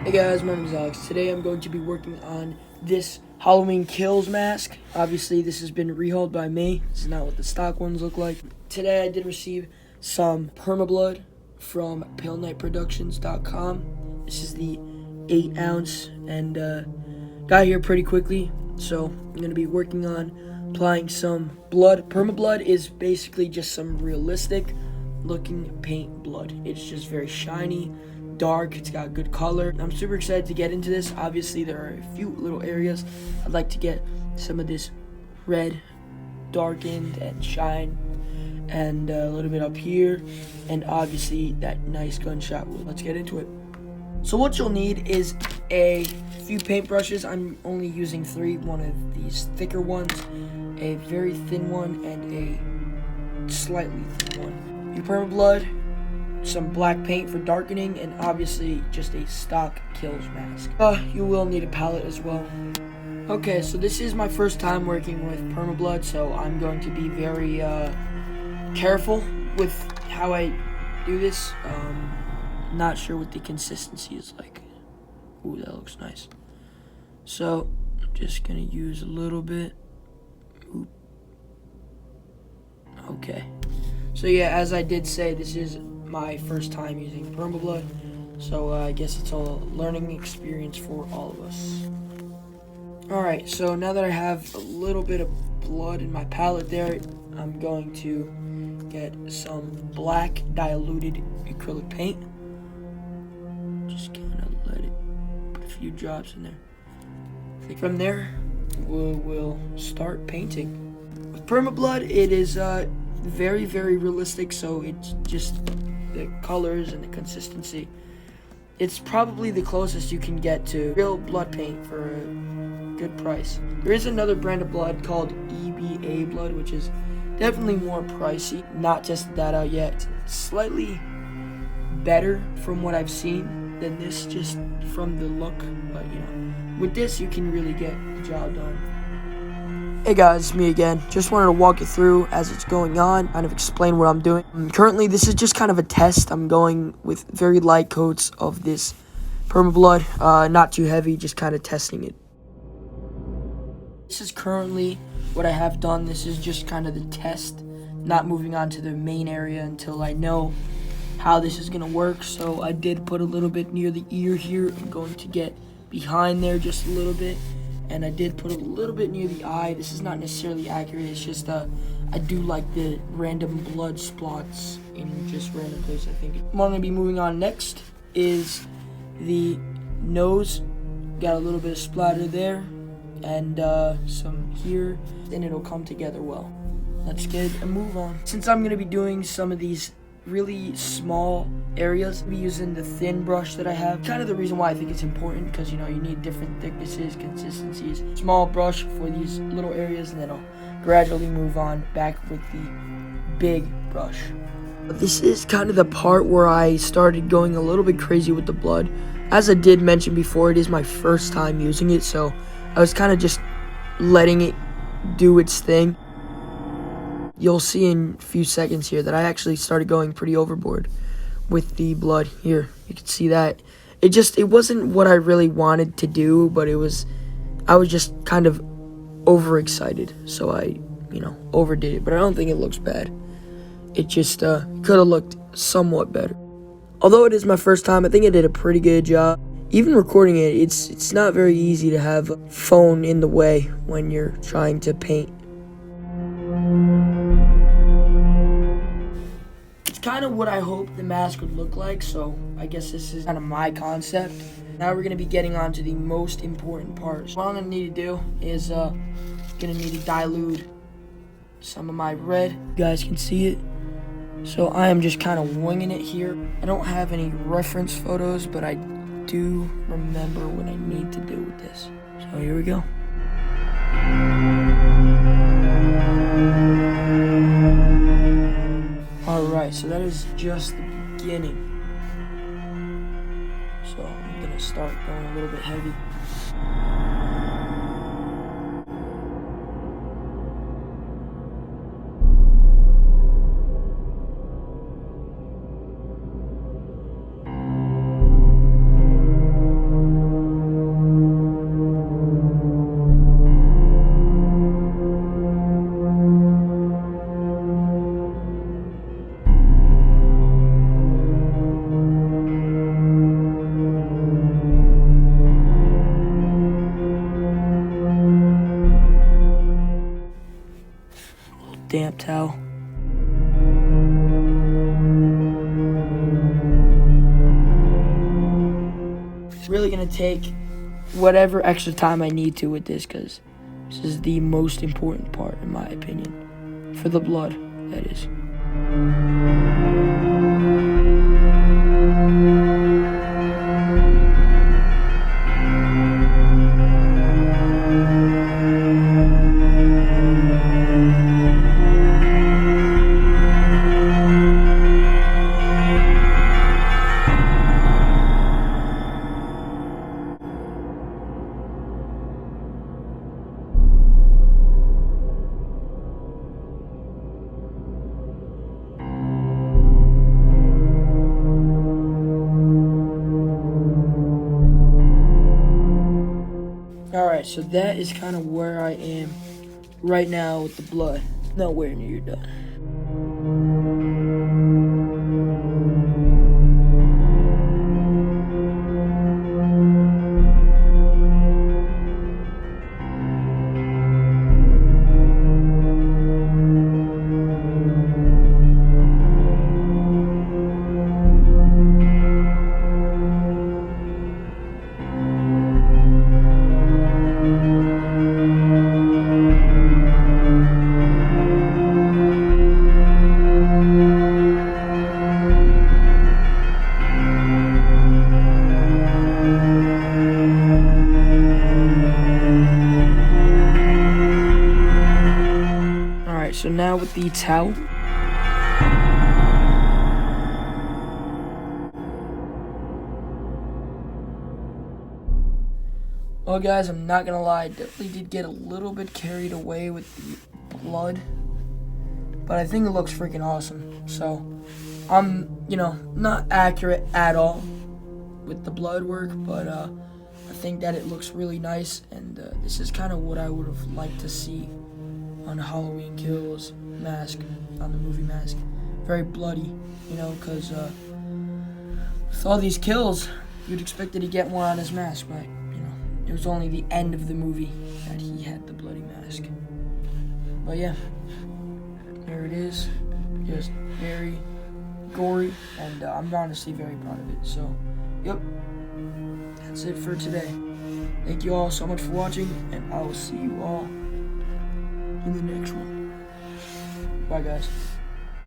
Hey guys, my name is Alex. Today I'm going to be working on this Halloween Kills mask. Obviously this has been rehauled by me. This is not what the stock ones look like. Today I did receive some Permablood from PaleKnightProductions.com. This is the 8 ounce and got here pretty quickly. So I'm going to be working on applying some blood. Permablood is basically just some realistic looking paint blood. It's just very shiny, dark, it's got good color. I'm super excited to get into this. Obviously there are a few little areas I'd like to get some of this red darkened and shine, and a little bit up here, and obviously that nice gunshot wound. Let's get into it. So what you'll need is a few paintbrushes. I'm only using 3, one of these thicker ones, a very thin one, and a slightly thin one. Your Permablood, some black paint for darkening, and obviously just a stock Kills mask. You will need a palette as well. Okay, so this is my first time working with Permablood, so I'm going to be very careful with how I do this. Not sure what the consistency is like. Ooh, that looks nice. So I'm just gonna use a little bit. Oop. Okay. So yeah, as I did say, this is my first time using Permablood, so I guess it's a learning experience for all of us. Alright, so now that I have a little bit of blood in my palette there, I'm going to get some black diluted acrylic paint. Just kind of let it, put a few drops in there. From there, we'll start painting. With Permablood, it is very, very realistic, so it's just the colors and the consistency. It's probably the closest you can get to real blood paint for a good price. There is another brand of blood called EBA blood, which is definitely more pricey. Not tested that out yet. It's slightly better from what I've seen than this, just from the look, but you know, with this you can really get the job done. Hey guys, it's me again. Just wanted to walk you through as it's going on, kind of explain what I'm doing. Currently, this is just kind of a test. I'm going with very light coats of this Permablood, not too heavy, just kind of testing it. This is currently what I have done. This is just kind of the test, not moving on to the main area until I know how this is going to work. So I did put a little bit near the ear here. I'm going to get behind there just a little bit. And I did put a little bit near the eye. This is not necessarily accurate. It's just I do like the random blood splots in just random places, I think. What I'm going to be moving on next is the nose. Got a little bit of splatter there and some here. Then it'll come together well. Let's get a move on. Since I'm going to be doing some of these really small areas, I'll be using the thin brush that I have. Kind of the reason why I think it's important, because you know, you need different thicknesses, consistencies. Small brush for these little areas, and then I'll gradually move on back with the big brush. This is kind of the part where I started going a little bit crazy with the blood. As I did mention before, it is my first time using it, so I was kind of just letting it do its thing. You'll see in a few seconds here that I actually started going pretty overboard with the blood here. You can see that. It wasn't what I really wanted to do, but I was just kind of overexcited. So I, overdid it, but I don't think it looks bad. It just could have looked somewhat better. Although it is my first time, I think I did a pretty good job. Even recording it, it's not very easy to have a phone in the way when you're trying to paint. Kind of what I hoped the mask would look like, so I guess this is kind of my concept. Now we're going to be getting on to the most important part. So what I'm going to need to do is going to need to dilute some of my red. You guys can see it. So I am just kind of winging it here. I don't have any reference photos, but I do remember what I need to do with this. So here we go. Alright, so that is just the beginning. So I'm going to start going a little bit heavy. damp towel. Really gonna take whatever extra time I need to with this, because this is the most important part, in my opinion, for the blood, that is. Alright, so that is kind of where I am right now with the blood. Nowhere near done. So now with the towel, well guys, I'm not gonna lie, I definitely did get a little bit carried away with the blood, but I think it looks freaking awesome. So I'm, not accurate at all with the blood work, but I think that it looks really nice, and this is kind of what I would have liked to see on Halloween Kills mask, on the movie mask. Very bloody, because with all these kills, you'd expected to get more on his mask, but, it was only the end of the movie that he had the bloody mask. But yeah, there it is. Just very gory, and I'm honestly very proud of it. So, yep, that's it for today. Thank you all so much for watching, and I will see you all in the next one. Bye, guys.